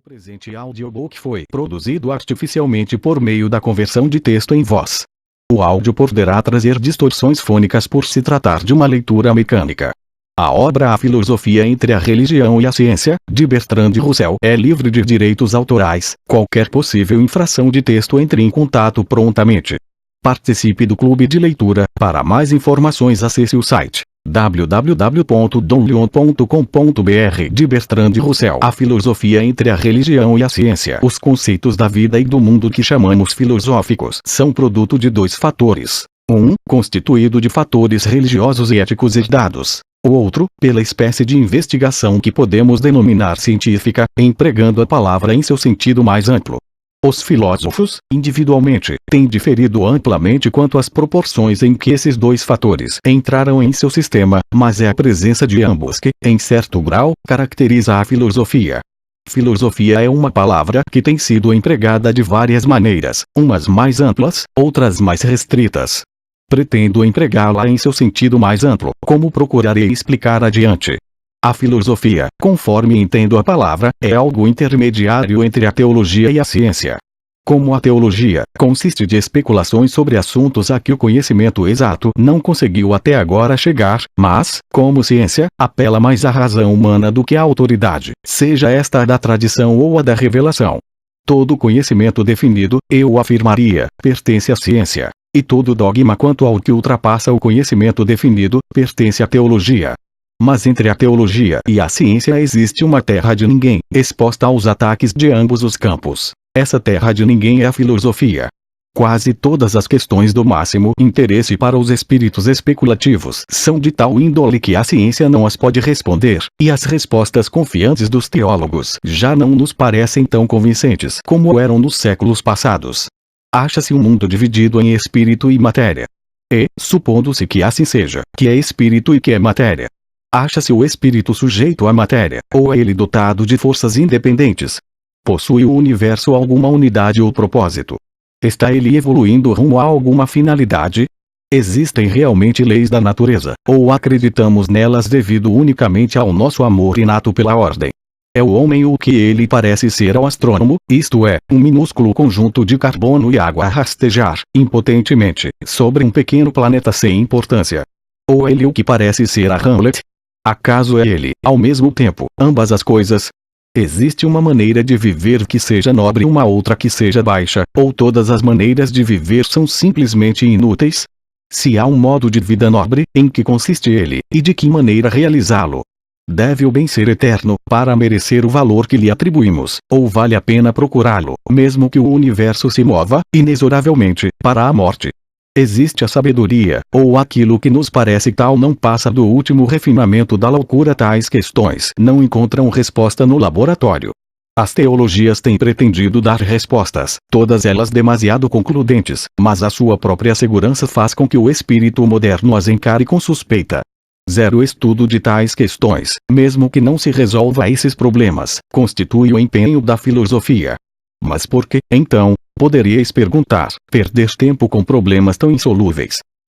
presente audiobook foi produzido artificialmente por meio da conversão de texto em voz. O áudio poderá trazer distorções fônicas por se tratar de uma leitura mecânica. A obra A Filosofia entre a Religião e a Ciência, de Bertrand Russell, é livre de direitos autorais. Qualquer possível infração de texto entre em contato prontamente. Participe do clube de leitura. Para mais informações acesse o site www.donleon.com.br de Bertrand Russell. A filosofia entre a religião e a ciência. Os conceitos da vida e do mundo que chamamos filosóficos são produto de dois fatores. Um, constituído de fatores religiosos e éticos herdados. O outro, pela espécie de investigação que podemos denominar científica, empregando a palavra em seu sentido mais amplo. Os filósofos, individualmente, têm diferido amplamente quanto às proporções em que esses dois fatores entraram em seu sistema, mas é a presença de ambos que, em certo grau, caracteriza a filosofia. Filosofia é uma palavra que tem sido empregada de várias maneiras, umas mais amplas, outras mais restritas. Pretendo empregá-la em seu sentido mais amplo, como procurarei explicar adiante. A filosofia, conforme entendo a palavra, é algo intermediário entre a teologia e a ciência. Como a teologia consiste de especulações sobre assuntos a que o conhecimento exato não conseguiu até agora chegar, mas, como ciência, apela mais à razão humana do que à autoridade, seja esta a da tradição ou a da revelação. Todo conhecimento definido, eu afirmaria, pertence à ciência, e todo dogma quanto ao que ultrapassa o conhecimento definido, pertence à teologia. Mas entre a teologia e a ciência existe uma terra de ninguém, exposta aos ataques de ambos os campos. Essa terra de ninguém é a filosofia. Quase todas as questões do máximo interesse para os espíritos especulativos são de tal índole que a ciência não as pode responder, e as respostas confiantes dos teólogos já não nos parecem tão convincentes como eram nos séculos passados. Acha-se um mundo dividido em espírito e matéria. E, supondo-se que assim seja, que é espírito e que é matéria. Acha-se o espírito sujeito à matéria, ou é ele dotado de forças independentes? Possui o universo alguma unidade ou propósito? Está ele evoluindo rumo a alguma finalidade? Existem realmente leis da natureza, ou acreditamos nelas devido unicamente ao nosso amor inato pela ordem? É o homem o que ele parece ser ao astrônomo, isto é, um minúsculo conjunto de carbono e água a rastejar, impotentemente, sobre um pequeno planeta sem importância? Ou é ele o que parece ser a Hamlet? Acaso é ele, ao mesmo tempo, ambas as coisas? Existe uma maneira de viver que seja nobre e uma outra que seja baixa, ou todas as maneiras de viver são simplesmente inúteis? Se há um modo de vida nobre, em que consiste ele, e de que maneira realizá-lo? Deve o bem ser eterno, para merecer o valor que lhe atribuímos, ou vale a pena procurá-lo, mesmo que o universo se mova, inexoravelmente, para a morte? Existe a sabedoria, ou aquilo que nos parece tal não passa do último refinamento da loucura? Tais questões não encontram resposta no laboratório. As teologias têm pretendido dar respostas, todas elas demasiado concludentes, mas a sua própria segurança faz com que o espírito moderno as encare com suspeita. Zero estudo de tais questões, mesmo que não se resolva esses problemas, constitui o empenho da filosofia. Mas por que, então, poderíeis perguntar, perder tempo com problemas tão insolúveis?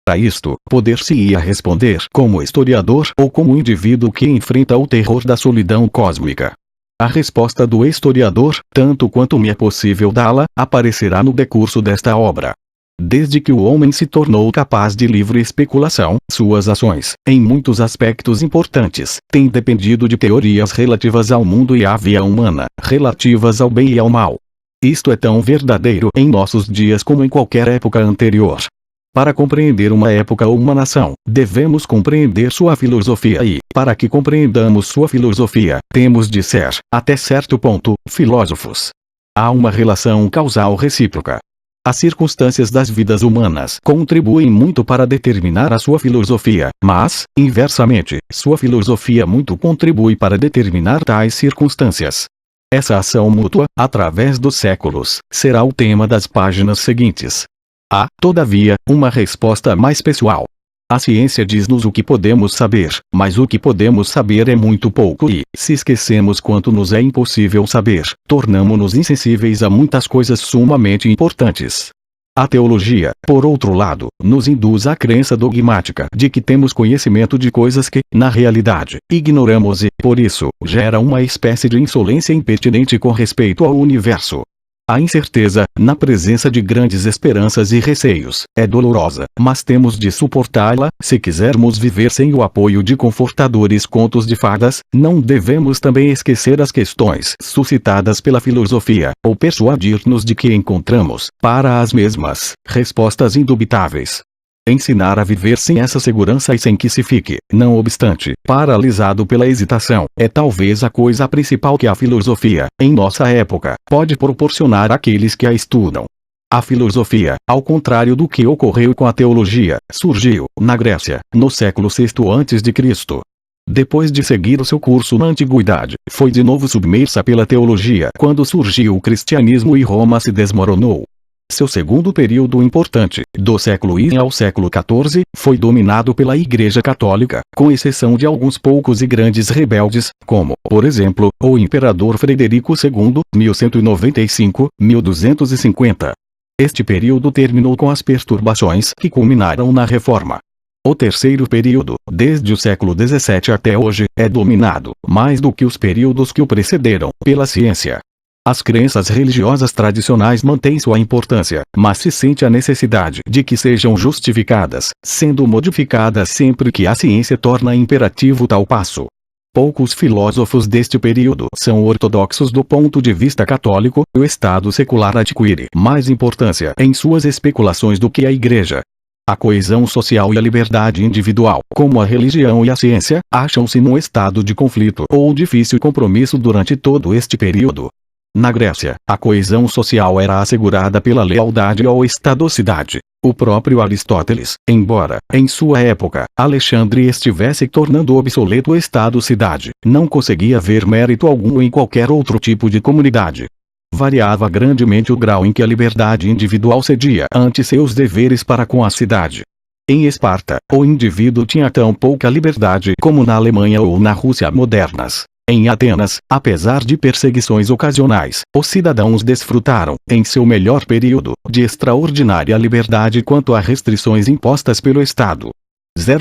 A isto, poder-se-ia responder como historiador ou como indivíduo que enfrenta o terror da solidão cósmica. A resposta do historiador, tanto quanto me é possível dá-la, aparecerá no decurso desta obra. Desde que o homem se tornou capaz de livre especulação, suas ações, em muitos aspectos importantes, têm dependido de teorias relativas ao mundo e à vida humana, relativas ao bem e ao mal. Isto é tão verdadeiro em nossos dias como em qualquer época anterior. Para compreender uma época ou uma nação, devemos compreender sua filosofia e, para que compreendamos sua filosofia, temos de ser, até certo ponto, filósofos. Há uma relação causal recíproca. As circunstâncias das vidas humanas contribuem muito para determinar a sua filosofia, mas, inversamente, sua filosofia muito contribui para determinar tais circunstâncias. Essa ação mútua, através dos séculos, será o tema das páginas seguintes. Há, todavia, uma resposta mais pessoal. A ciência diz-nos o que podemos saber, mas o que podemos saber é muito pouco e, se esquecemos quanto nos é impossível saber, tornamo-nos insensíveis a muitas coisas sumamente importantes. A teologia, por outro lado, nos induz à crença dogmática de que temos conhecimento de coisas que, na realidade, ignoramos e, por isso, gera uma espécie de insolência impertinente com respeito ao universo. A incerteza, na presença de grandes esperanças e receios, é dolorosa, mas temos de suportá-la, se quisermos viver sem o apoio de confortadores contos de fadas. Não devemos também esquecer as questões suscitadas pela filosofia, ou persuadir-nos de que encontramos, para as mesmas, respostas indubitáveis. Ensinar a viver sem essa segurança e sem que se fique, não obstante, paralisado pela hesitação, é talvez a coisa principal que a filosofia, em nossa época, pode proporcionar àqueles que a estudam. A filosofia, ao contrário do que ocorreu com a teologia, surgiu, na Grécia, no século VI a.C. Depois de seguir o seu curso na antiguidade, foi de novo submersa pela teologia quando surgiu o cristianismo e Roma se desmoronou. Seu segundo período importante, do século I ao século XIV, foi dominado pela Igreja Católica, com exceção de alguns poucos e grandes rebeldes, como, por exemplo, o imperador Frederico II, 1195-1250. Este período terminou com as perturbações que culminaram na Reforma. O terceiro período, desde o século XVII até hoje, é dominado, mais do que os períodos que o precederam, pela ciência. As crenças religiosas tradicionais mantêm sua importância, mas se sente a necessidade de que sejam justificadas, sendo modificadas sempre que a ciência torna imperativo tal passo. Poucos filósofos deste período são ortodoxos do ponto de vista católico. O Estado secular adquire mais importância em suas especulações do que a Igreja. A coesão social e a liberdade individual, como a religião e a ciência, acham-se num estado de conflito ou difícil compromisso durante todo este período. Na Grécia, a coesão social era assegurada pela lealdade ou estadocidade. O próprio Aristóteles, embora, em sua época, Alexandre estivesse tornando obsoleto o estado-cidade, não conseguia ver mérito algum em qualquer outro tipo de comunidade. Variava grandemente o grau em que a liberdade individual cedia ante seus deveres para com a cidade. Em Esparta, o indivíduo tinha tão pouca liberdade como na Alemanha ou na Rússia modernas. Em Atenas, apesar de perseguições ocasionais, os cidadãos desfrutaram, em seu melhor período, de extraordinária liberdade quanto a restrições impostas pelo Estado.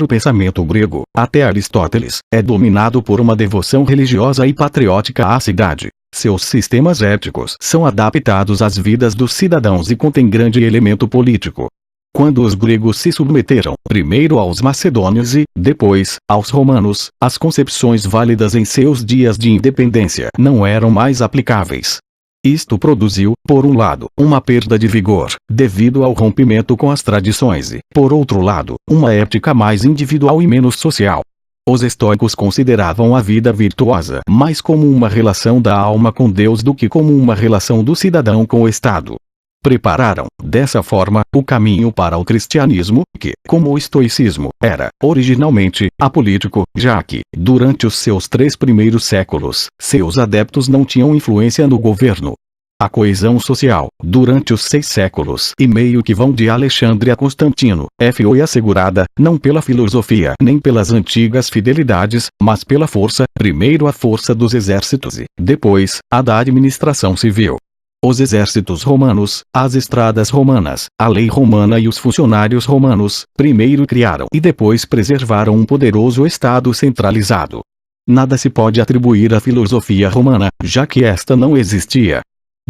O pensamento grego, até Aristóteles, é dominado por uma devoção religiosa e patriótica à cidade. Seus sistemas éticos são adaptados às vidas dos cidadãos e contêm grande elemento político. Quando os gregos se submeteram, primeiro aos macedônios e, depois, aos romanos, as concepções válidas em seus dias de independência não eram mais aplicáveis. Isto produziu, por um lado, uma perda de vigor, devido ao rompimento com as tradições e, por outro lado, uma ética mais individual e menos social. Os estoicos consideravam a vida virtuosa mais como uma relação da alma com Deus do que como uma relação do cidadão com o Estado. Prepararam, dessa forma, o caminho para o cristianismo, que, como o estoicismo, era, originalmente, apolítico, já que, durante os seus 3 primeiros séculos, seus adeptos não tinham influência no governo. A coesão social, durante os 6 séculos e meio que vão de Alexandre a Constantino, foi assegurada, não pela filosofia nem pelas antigas fidelidades, mas pela força, primeiro a força dos exércitos e, depois, a da administração civil. Os exércitos romanos, as estradas romanas, a lei romana e os funcionários romanos, primeiro criaram e depois preservaram um poderoso Estado centralizado. Nada se pode atribuir à filosofia romana, já que esta não existia.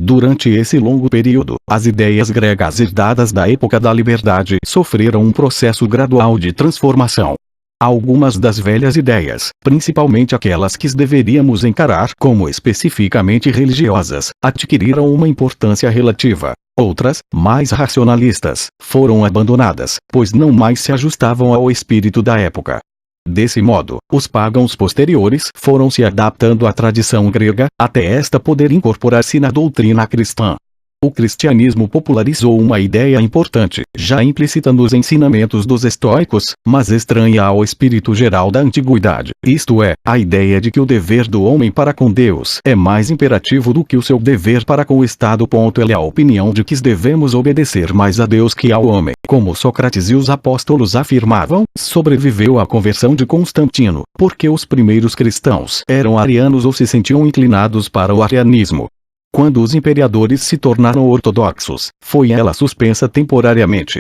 Durante esse longo período, as ideias gregas herdadas da época da liberdade sofreram um processo gradual de transformação. Algumas das velhas ideias, principalmente aquelas que deveríamos encarar como especificamente religiosas, adquiriram uma importância relativa. Outras, mais racionalistas, foram abandonadas, pois não mais se ajustavam ao espírito da época. Desse modo, os pagãos posteriores foram se adaptando à tradição grega, até esta poder incorporar-se na doutrina cristã. O cristianismo popularizou uma ideia importante, já implícita nos ensinamentos dos estoicos, mas estranha ao espírito geral da antiguidade, isto é, a ideia de que o dever do homem para com Deus é mais imperativo do que o seu dever para com o Estado. Ela é a opinião de que devemos obedecer mais a Deus que ao homem, como Sócrates e os apóstolos afirmavam. Sobreviveu à conversão de Constantino, porque os primeiros cristãos eram arianos ou se sentiam inclinados para o arianismo. Quando os imperadores se tornaram ortodoxos, foi ela suspensa temporariamente.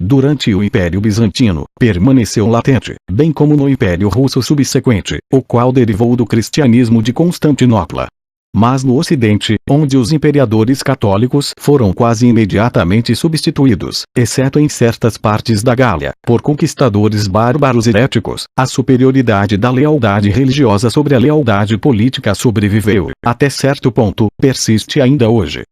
Durante o Império Bizantino, permaneceu latente, bem como no Império Russo subsequente, o qual derivou do cristianismo de Constantinopla. Mas no Ocidente, onde os imperadores católicos foram quase imediatamente substituídos, exceto em certas partes da Gália, por conquistadores bárbaros heréticos, a superioridade da lealdade religiosa sobre a lealdade política sobreviveu, até certo ponto, persiste ainda hoje.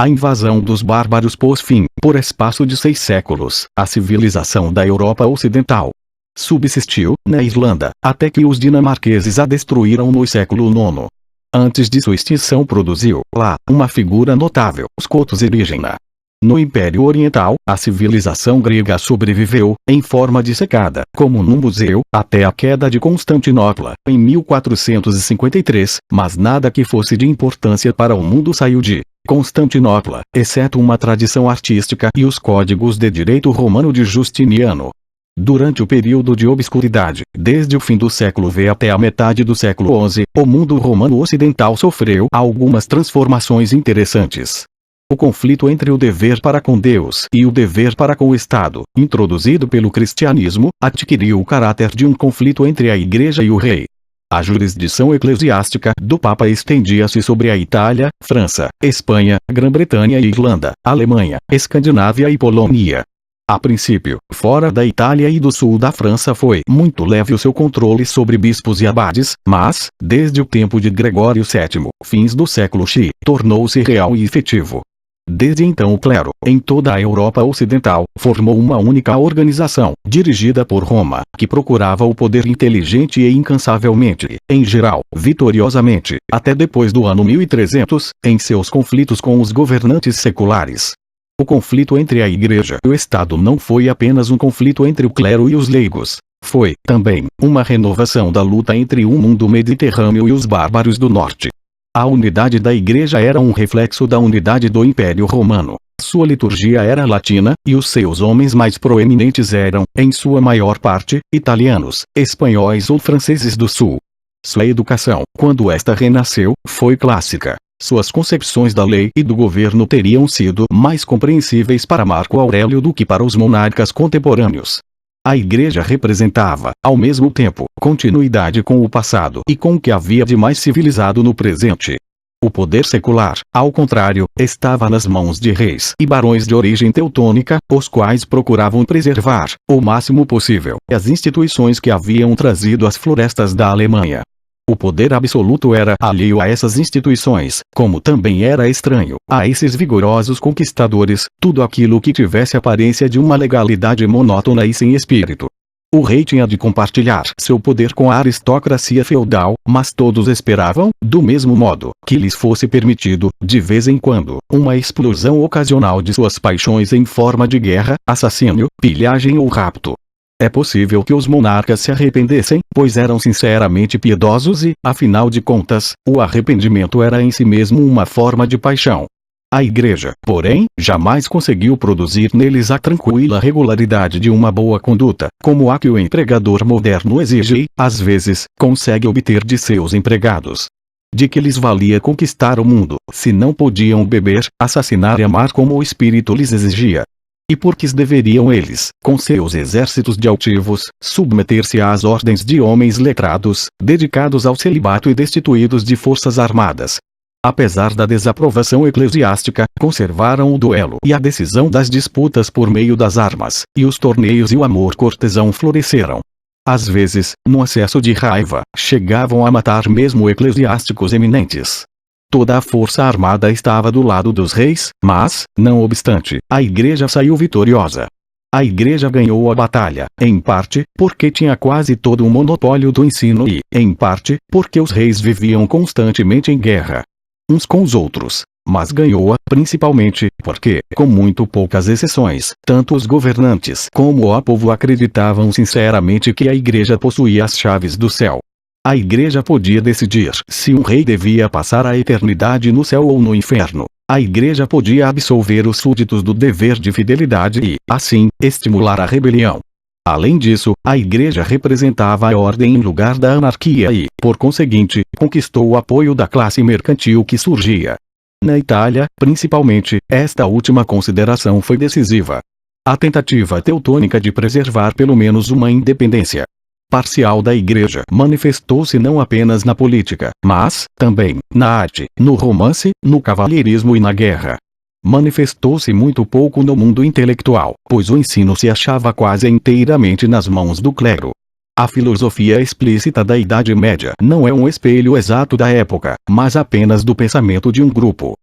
A invasão dos bárbaros pôs fim, por espaço de 6 séculos, à civilização da Europa Ocidental. Subsistiu, na Irlanda, até que os dinamarqueses a destruíram no século IX. Antes de sua extinção produziu, lá, uma figura notável, Scotus Erigena. No Império Oriental, a civilização grega sobreviveu, em forma dissecada, como num museu, até a queda de Constantinopla, em 1453, mas nada que fosse de importância para o mundo saiu de Constantinopla, exceto uma tradição artística e os códigos de direito romano de Justiniano. Durante o período de obscuridade, desde o fim do século V até a metade do século XI, o mundo romano ocidental sofreu algumas transformações interessantes. O conflito entre o dever para com Deus e o dever para com o Estado, introduzido pelo cristianismo, adquiriu o caráter de um conflito entre a Igreja e o rei. A jurisdição eclesiástica do Papa estendia-se sobre a Itália, França, Espanha, Grã-Bretanha e Irlanda, Alemanha, Escandinávia e Polônia. A princípio, fora da Itália e do sul da França foi muito leve o seu controle sobre bispos e abades, mas, desde o tempo de Gregório VII, fins do século X, tornou-se real e efetivo. Desde então o clero, em toda a Europa Ocidental, formou uma única organização, dirigida por Roma, que procurava o poder inteligente e incansavelmente, em geral, vitoriosamente, até depois do ano 1300, em seus conflitos com os governantes seculares. O conflito entre a Igreja e o Estado não foi apenas um conflito entre o clero e os leigos. Foi, também, uma renovação da luta entre o mundo mediterrâneo e os bárbaros do norte. A unidade da Igreja era um reflexo da unidade do Império Romano. Sua liturgia era latina, e os seus homens mais proeminentes eram, em sua maior parte, italianos, espanhóis ou franceses do sul. Sua educação, quando esta renasceu, foi clássica. Suas concepções da lei e do governo teriam sido mais compreensíveis para Marco Aurélio do que para os monarcas contemporâneos. A Igreja representava, ao mesmo tempo, continuidade com o passado e com o que havia de mais civilizado no presente. O poder secular, ao contrário, estava nas mãos de reis e barões de origem teutônica, os quais procuravam preservar, o máximo possível, as instituições que haviam trazido as florestas da Alemanha. O poder absoluto era alheio a essas instituições, como também era estranho a esses vigorosos conquistadores, tudo aquilo que tivesse aparência de uma legalidade monótona e sem espírito. O rei tinha de compartilhar seu poder com a aristocracia feudal, mas todos esperavam, do mesmo modo, que lhes fosse permitido, de vez em quando, uma explosão ocasional de suas paixões em forma de guerra, assassínio, pilhagem ou rapto. É possível que os monarcas se arrependessem, pois eram sinceramente piedosos e, afinal de contas, o arrependimento era em si mesmo uma forma de paixão. A Igreja, porém, jamais conseguiu produzir neles a tranquila regularidade de uma boa conduta, como a que o empregador moderno exige e, às vezes, consegue obter de seus empregados. De que lhes valia conquistar o mundo, se não podiam beber, assassinar e amar como o espírito lhes exigia? E por que deveriam eles, com seus exércitos de altivos, submeter-se às ordens de homens letrados, dedicados ao celibato e destituídos de forças armadas? Apesar da desaprovação eclesiástica, conservaram o duelo e a decisão das disputas por meio das armas, e os torneios e o amor cortesão floresceram. Às vezes, num acesso de raiva, chegavam a matar mesmo eclesiásticos eminentes. Toda a força armada estava do lado dos reis, mas, não obstante, a Igreja saiu vitoriosa. A Igreja ganhou a batalha, em parte, porque tinha quase todo o monopólio do ensino e, em parte, porque os reis viviam constantemente em guerra uns com os outros. Mas ganhou-a, principalmente, porque, com muito poucas exceções, tanto os governantes como o povo acreditavam sinceramente que a Igreja possuía as chaves do céu. A Igreja podia decidir se um rei devia passar a eternidade no céu ou no inferno. A Igreja podia absolver os súditos do dever de fidelidade e, assim, estimular a rebelião. Além disso, a Igreja representava a ordem em lugar da anarquia e, por conseguinte, conquistou o apoio da classe mercantil que surgia. Na Itália, principalmente, esta última consideração foi decisiva. A tentativa teutônica de preservar pelo menos uma independência parcial da Igreja manifestou-se não apenas na política, mas, também, na arte, no romance, no cavalheirismo e na guerra. Manifestou-se muito pouco no mundo intelectual, pois o ensino se achava quase inteiramente nas mãos do clero. A filosofia explícita da Idade Média não é um espelho exato da época, mas apenas do pensamento de um grupo.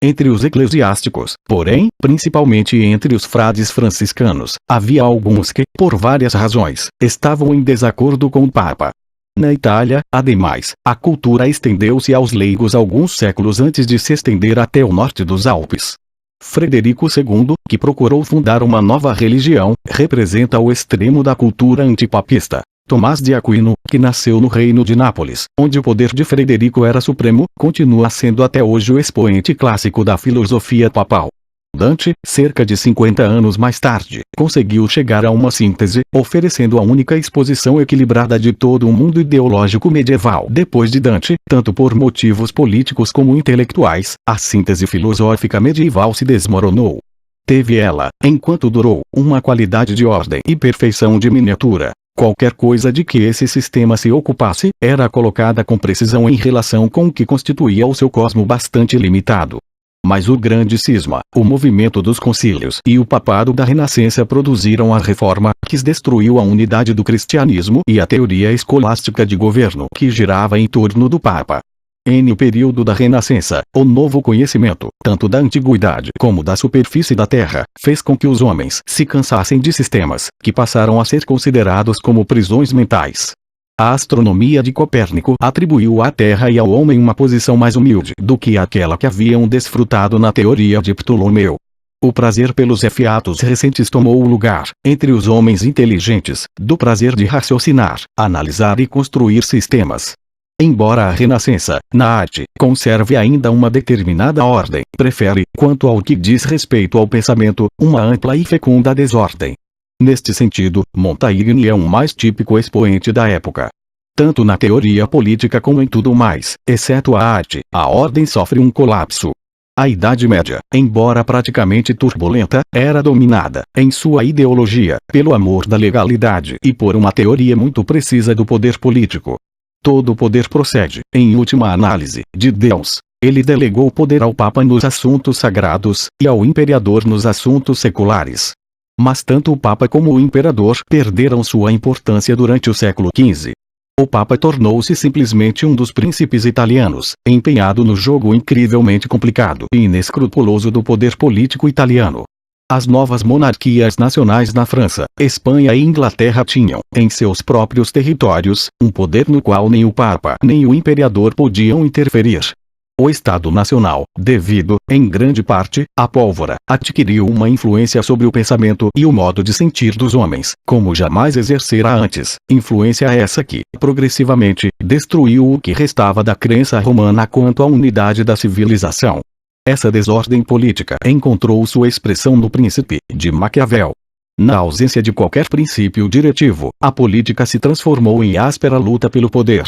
Entre os eclesiásticos, porém, principalmente entre os frades franciscanos, havia alguns que, por várias razões, estavam em desacordo com o Papa. Na Itália, ademais, a cultura estendeu-se aos leigos alguns séculos antes de se estender até o norte dos Alpes. Frederico II, que procurou fundar uma nova religião, representa o extremo da cultura antipapista. Tomás de Aquino, que nasceu no Reino de Nápoles, onde o poder de Frederico era supremo, continua sendo até hoje o expoente clássico da filosofia papal. Dante, cerca de 50 anos mais tarde, conseguiu chegar a uma síntese, oferecendo a única exposição equilibrada de todo o mundo ideológico medieval. Depois de Dante, tanto por motivos políticos como intelectuais, a síntese filosófica medieval se desmoronou. Teve ela, enquanto durou, uma qualidade de ordem e perfeição de miniatura. Qualquer coisa de que esse sistema se ocupasse, era colocada com precisão em relação com o que constituía o seu cosmo bastante limitado. Mas o grande cisma, o movimento dos concílios e o papado da Renascença produziram a Reforma, que destruiu a unidade do cristianismo e a teoria escolástica de governo que girava em torno do Papa. No período da Renascença, o novo conhecimento, tanto da antiguidade como da superfície da Terra, fez com que os homens se cansassem de sistemas, que passaram a ser considerados como prisões mentais. A astronomia de Copérnico atribuiu à Terra e ao homem uma posição mais humilde do que aquela que haviam desfrutado na teoria de Ptolomeu. O prazer pelos fatos recentes tomou o lugar, entre os homens inteligentes, do prazer de raciocinar, analisar e construir sistemas. Embora a Renascença, na arte, conserve ainda uma determinada ordem, prefere, quanto ao que diz respeito ao pensamento, uma ampla e fecunda desordem. Neste sentido, Montaigne é um mais típico expoente da época. Tanto na teoria política como em tudo mais, exceto a arte, a ordem sofre um colapso. A Idade Média, embora praticamente turbulenta, era dominada, em sua ideologia, pelo amor da legalidade e por uma teoria muito precisa do poder político. Todo o poder procede, em última análise, de Deus. Ele delegou o poder ao Papa nos assuntos sagrados, e ao imperador nos assuntos seculares. Mas tanto o Papa como o imperador perderam sua importância durante o século XV. O Papa tornou-se simplesmente um dos príncipes italianos, empenhado no jogo incrivelmente complicado e inescrupuloso do poder político italiano. As novas monarquias nacionais na França, Espanha e Inglaterra tinham, em seus próprios territórios, um poder no qual nem o Papa nem o imperador podiam interferir. O Estado Nacional, devido, em grande parte, à pólvora, adquiriu uma influência sobre o pensamento e o modo de sentir dos homens, como jamais exercera antes, influência essa que, progressivamente, destruiu o que restava da crença romana quanto à unidade da civilização. Essa desordem política encontrou sua expressão no Príncipe, de Maquiavel. Na ausência de qualquer princípio diretivo, a política se transformou em áspera luta pelo poder.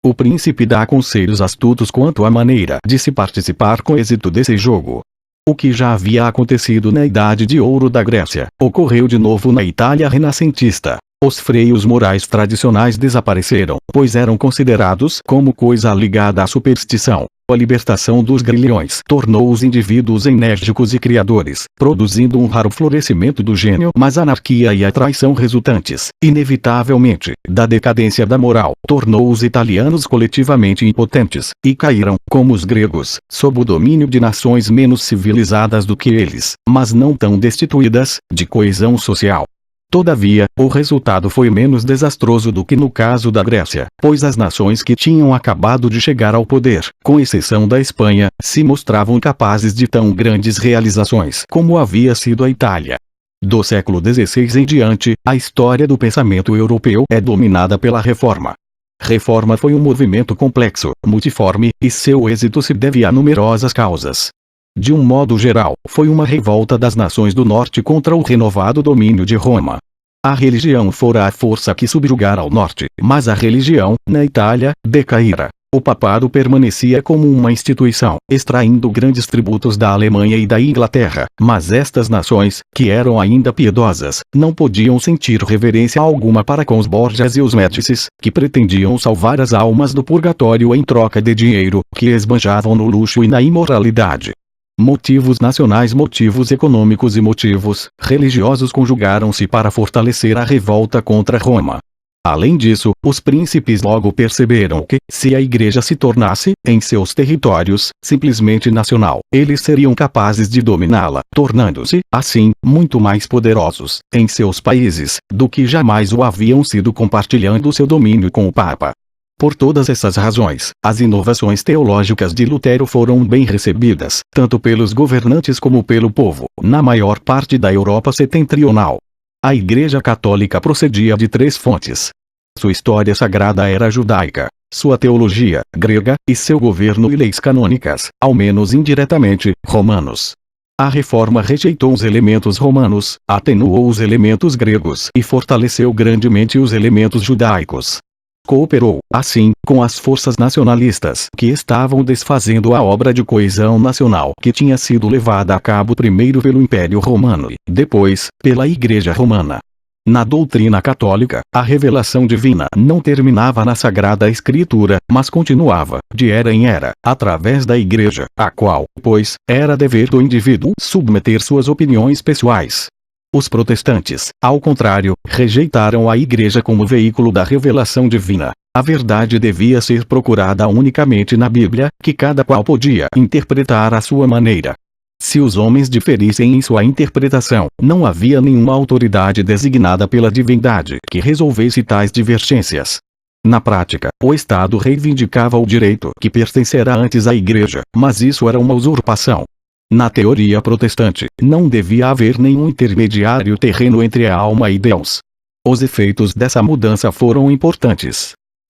O Príncipe dá conselhos astutos quanto à maneira de se participar com êxito desse jogo. O que já havia acontecido na Idade de Ouro da Grécia, ocorreu de novo na Itália renascentista. Os freios morais tradicionais desapareceram, pois eram considerados como coisa ligada à superstição. A libertação dos grilhões tornou os indivíduos enérgicos e criadores, produzindo um raro florescimento do gênio, mas a anarquia e a traição resultantes, inevitavelmente, da decadência da moral, tornou os italianos coletivamente impotentes, e caíram, como os gregos, sob o domínio de nações menos civilizadas do que eles, mas não tão destituídas, de coesão social. Todavia, o resultado foi menos desastroso do que no caso da Grécia, pois as nações que tinham acabado de chegar ao poder, com exceção da Espanha, se mostravam capazes de tão grandes realizações como havia sido a Itália. Do século XVI em diante, a história do pensamento europeu é dominada pela Reforma. Reforma foi um movimento complexo, multiforme, e seu êxito se deve a numerosas causas. De um modo geral, foi uma revolta das nações do norte contra o renovado domínio de Roma. A religião fora a força que subjugara o norte, mas a religião, na Itália, decaíra. O papado permanecia como uma instituição, extraindo grandes tributos da Alemanha e da Inglaterra, mas estas nações, que eram ainda piedosas, não podiam sentir reverência alguma para com os Borgias e os Médicis, que pretendiam salvar as almas do purgatório em troca de dinheiro, que esbanjavam no luxo e na imoralidade. Motivos nacionais, motivos econômicos e motivos religiosos conjugaram-se para fortalecer a revolta contra Roma. Além disso, os príncipes logo perceberam que, se a Igreja se tornasse, em seus territórios, simplesmente nacional, eles seriam capazes de dominá-la, tornando-se, assim, muito mais poderosos, em seus países, do que jamais o haviam sido compartilhando seu domínio com o Papa. Por todas essas razões, as inovações teológicas de Lutero foram bem recebidas, tanto pelos governantes como pelo povo, na maior parte da Europa setentrional. A Igreja Católica procedia de 3 fontes. Sua história sagrada era judaica, sua teologia, grega, e seu governo e leis canônicas, ao menos indiretamente, romanos. A Reforma rejeitou os elementos romanos, atenuou os elementos gregos e fortaleceu grandemente os elementos judaicos. Cooperou, assim, com as forças nacionalistas que estavam desfazendo a obra de coesão nacional que tinha sido levada a cabo primeiro pelo Império Romano e, depois, pela Igreja Romana. Na doutrina católica, a revelação divina não terminava na Sagrada Escritura, mas continuava, de era em era, através da Igreja, a qual, pois, era dever do indivíduo submeter suas opiniões pessoais. Os protestantes, ao contrário, rejeitaram a Igreja como veículo da revelação divina. A verdade devia ser procurada unicamente na Bíblia, que cada qual podia interpretar à sua maneira. Se os homens diferissem em sua interpretação, não havia nenhuma autoridade designada pela divindade que resolvesse tais divergências. Na prática, o Estado reivindicava o direito que pertencera antes à Igreja, mas isso era uma usurpação. Na teoria protestante, não devia haver nenhum intermediário terreno entre a alma e Deus. Os efeitos dessa mudança foram importantes.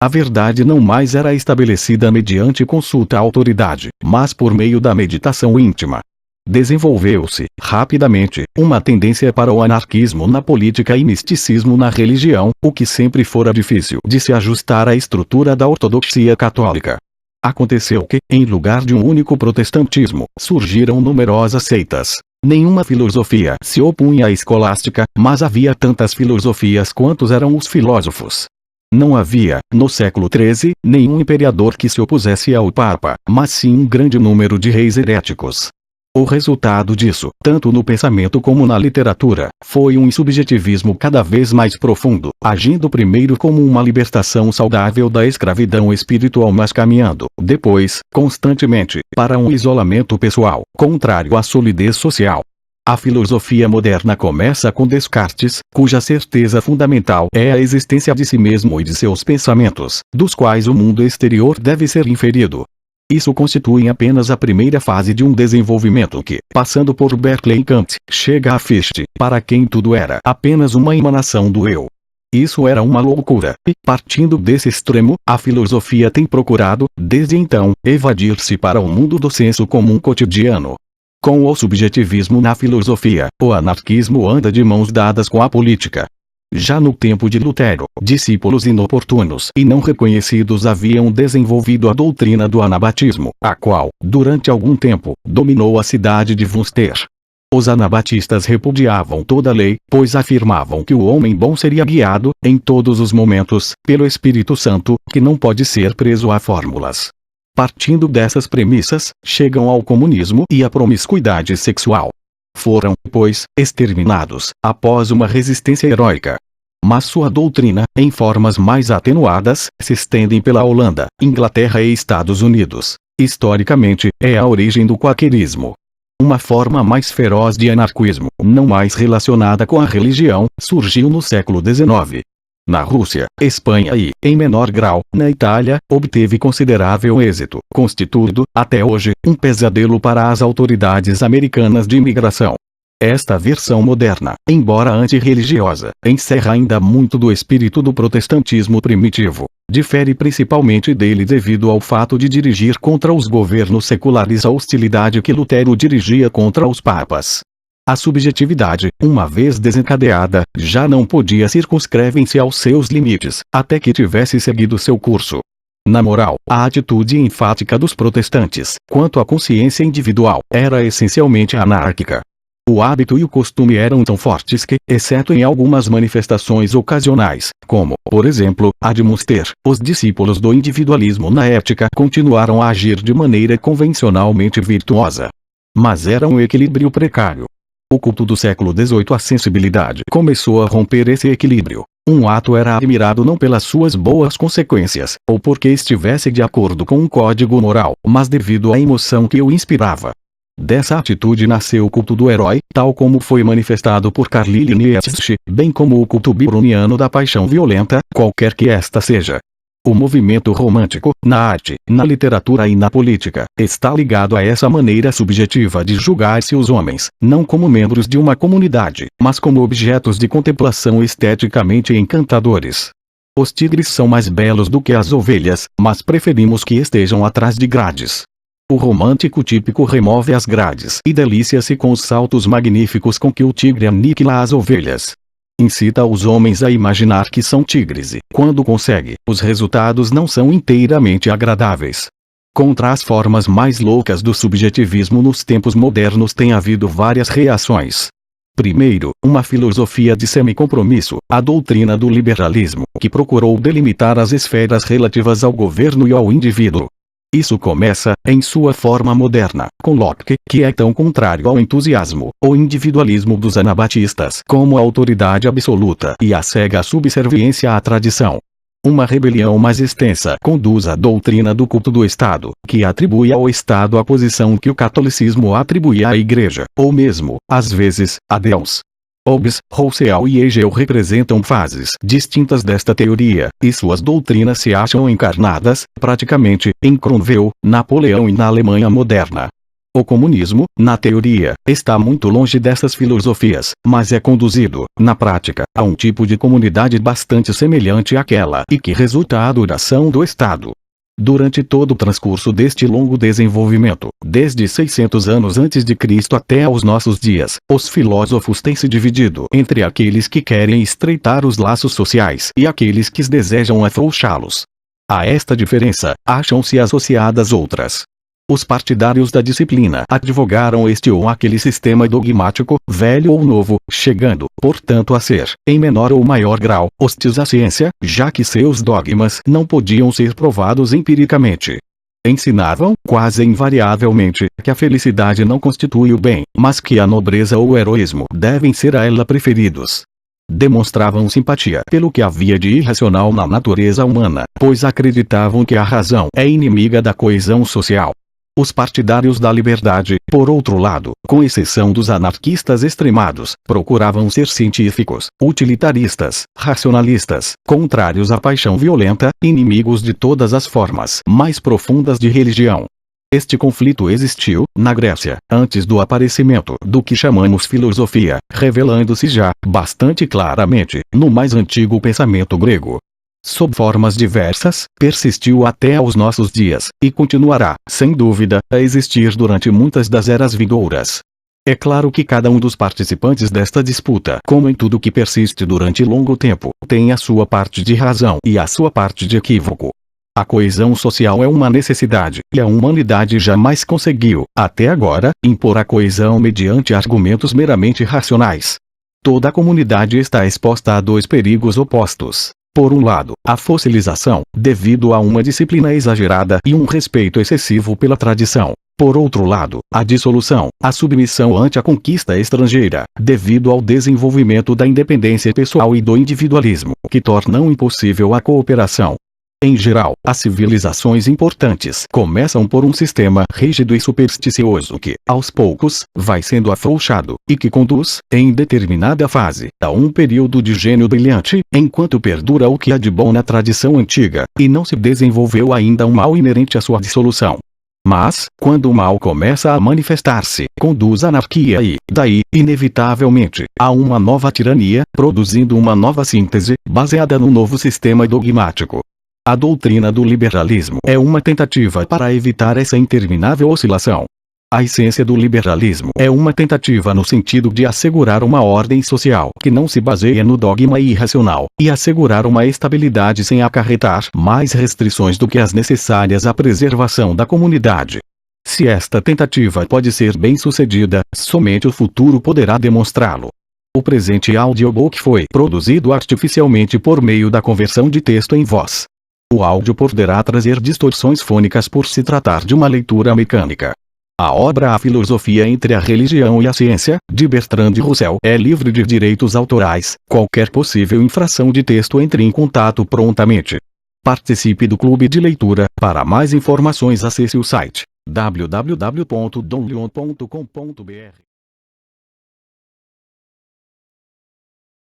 A verdade não mais era estabelecida mediante consulta à autoridade, mas por meio da meditação íntima. Desenvolveu-se, rapidamente, uma tendência para o anarquismo na política e misticismo na religião, o que sempre fora difícil de se ajustar à estrutura da ortodoxia católica. Aconteceu que, em lugar de um único protestantismo, surgiram numerosas seitas. Nenhuma filosofia se opunha à escolástica, mas havia tantas filosofias quantos eram os filósofos. Não havia, no século XIII, nenhum imperador que se opusesse ao Papa, mas sim um grande número de reis heréticos. O resultado disso, tanto no pensamento como na literatura, foi um subjetivismo cada vez mais profundo, agindo primeiro como uma libertação saudável da escravidão espiritual, mas caminhando, depois, constantemente, para um isolamento pessoal, contrário à solidez social. A filosofia moderna começa com Descartes, cuja certeza fundamental é a existência de si mesmo e de seus pensamentos, dos quais o mundo exterior deve ser inferido. Isso constitui apenas a primeira fase de um desenvolvimento que, passando por Berkeley e Kant, chega a Fichte, para quem tudo era apenas uma emanação do eu. Isso era uma loucura, e, partindo desse extremo, a filosofia tem procurado, desde então, evadir-se para o mundo do senso comum cotidiano. Com o subjetivismo na filosofia, o anarquismo anda de mãos dadas com a política. Já no tempo de Lutero, discípulos inoportunos e não reconhecidos haviam desenvolvido a doutrina do anabatismo, a qual, durante algum tempo, dominou a cidade de Münster. Os anabatistas repudiavam toda lei, pois afirmavam que o homem bom seria guiado, em todos os momentos, pelo Espírito Santo, que não pode ser preso a fórmulas. Partindo dessas premissas, chegam ao comunismo e à promiscuidade sexual. Foram, pois, exterminados, após uma resistência heróica. Mas sua doutrina, em formas mais atenuadas, se estendem pela Holanda, Inglaterra e Estados Unidos. Historicamente, é a origem do quaquerismo. Uma forma mais feroz de anarquismo, não mais relacionada com a religião, surgiu no século XIX. Na Rússia, Espanha e, em menor grau, na Itália, obteve considerável êxito, constituindo, até hoje, um pesadelo para as autoridades americanas de imigração. Esta versão moderna, embora antirreligiosa, encerra ainda muito do espírito do protestantismo primitivo. Difere principalmente dele devido ao fato de dirigir contra os governos seculares a hostilidade que Lutero dirigia contra os papas. A subjetividade, uma vez desencadeada, já não podia circunscrever-se aos seus limites, até que tivesse seguido seu curso. Na moral, a atitude enfática dos protestantes, quanto à consciência individual, era essencialmente anárquica. O hábito e o costume eram tão fortes que, exceto em algumas manifestações ocasionais, como, por exemplo, a de Muster, os discípulos do individualismo na ética continuaram a agir de maneira convencionalmente virtuosa. Mas era um equilíbrio precário. O culto do século XVIII, a sensibilidade começou a romper esse equilíbrio. Um ato era admirado não pelas suas boas consequências, ou porque estivesse de acordo com um código moral, mas devido à emoção que o inspirava. Dessa atitude nasceu o culto do herói, tal como foi manifestado por Carlyle e Nietzsche, bem como o culto byroniano da paixão violenta, qualquer que esta seja. O movimento romântico, na arte, na literatura e na política, está ligado a essa maneira subjetiva de julgar-se os homens, não como membros de uma comunidade, mas como objetos de contemplação esteticamente encantadores. Os tigres são mais belos do que as ovelhas, mas preferimos que estejam atrás de grades. O romântico típico remove as grades e delicia-se com os saltos magníficos com que o tigre aniquila as ovelhas. Incita os homens a imaginar que são tigres e, quando consegue, os resultados não são inteiramente agradáveis. Contra as formas mais loucas do subjetivismo nos tempos modernos tem havido várias reações. Primeiro, uma filosofia de semicompromisso, a doutrina do liberalismo, que procurou delimitar as esferas relativas ao governo e ao indivíduo. Isso começa, em sua forma moderna, com Locke, que é tão contrário ao entusiasmo, ou individualismo dos anabatistas, como a autoridade absoluta e a cega subserviência à tradição. Uma rebelião mais extensa conduz à doutrina do culto do Estado, que atribui ao Estado a posição que o catolicismo atribui à Igreja, ou mesmo, às vezes, a Deus. Hobbes, Rousseau e Hegel representam fases distintas desta teoria, e suas doutrinas se acham encarnadas, praticamente, em Cromwell, Napoleão e na Alemanha moderna. O comunismo, na teoria, está muito longe dessas filosofias, mas é conduzido, na prática, a um tipo de comunidade bastante semelhante àquela e que resulta a adoração do Estado. Durante todo o transcurso deste longo desenvolvimento, desde 600 anos antes de Cristo até aos nossos dias, os filósofos têm se dividido entre aqueles que querem estreitar os laços sociais e aqueles que desejam afrouxá-los. A esta diferença, acham-se associadas outras. Os partidários da disciplina advogaram este ou aquele sistema dogmático, velho ou novo, chegando, portanto a ser, em menor ou maior grau, hostis à ciência, já que seus dogmas não podiam ser provados empiricamente. Ensinavam, quase invariavelmente, que a felicidade não constitui o bem, mas que a nobreza ou o heroísmo devem ser a ela preferidos. Demonstravam simpatia pelo que havia de irracional na natureza humana, pois acreditavam que a razão é inimiga da coesão social. Os partidários da liberdade, por outro lado, com exceção dos anarquistas extremados, procuravam ser científicos, utilitaristas, racionalistas, contrários à paixão violenta, inimigos de todas as formas mais profundas de religião. Este conflito existiu, na Grécia, antes do aparecimento do que chamamos filosofia, revelando-se já, bastante claramente, no mais antigo pensamento grego. Sob formas diversas, persistiu até aos nossos dias, e continuará, sem dúvida, a existir durante muitas das eras vindouras. É claro que cada um dos participantes desta disputa, como em tudo que persiste durante longo tempo, tem a sua parte de razão e a sua parte de equívoco. A coesão social é uma necessidade, e a humanidade jamais conseguiu, até agora, impor a coesão mediante argumentos meramente racionais. Toda a comunidade está exposta a dois perigos opostos. Por um lado, a fossilização, devido a uma disciplina exagerada e um respeito excessivo pela tradição. Por outro lado, a dissolução, a submissão ante a conquista estrangeira, devido ao desenvolvimento da independência pessoal e do individualismo, que tornam impossível a cooperação. Em geral, as civilizações importantes começam por um sistema rígido e supersticioso que, aos poucos, vai sendo afrouxado, e que conduz, em determinada fase, a um período de gênio brilhante, enquanto perdura o que há de bom na tradição antiga, e não se desenvolveu ainda um mal inerente à sua dissolução. Mas, quando o mal começa a manifestar-se, conduz à anarquia e, daí, inevitavelmente, a uma nova tirania, produzindo uma nova síntese, baseada num novo sistema dogmático. A doutrina do liberalismo é uma tentativa para evitar essa interminável oscilação. A essência do liberalismo é uma tentativa no sentido de assegurar uma ordem social que não se baseia no dogma irracional, e assegurar uma estabilidade sem acarretar mais restrições do que as necessárias à preservação da comunidade. Se esta tentativa pode ser bem-sucedida, somente o futuro poderá demonstrá-lo. O presente audiobook foi produzido artificialmente por meio da conversão de texto em voz. O áudio poderá trazer distorções fônicas por se tratar de uma leitura mecânica. A obra A Filosofia entre a Religião e a Ciência, de Bertrand Russell, é livre de direitos autorais. Qualquer possível infração de texto entre em contato prontamente. Participe do clube de leitura. Para mais informações acesse o site www.donleon.com.br.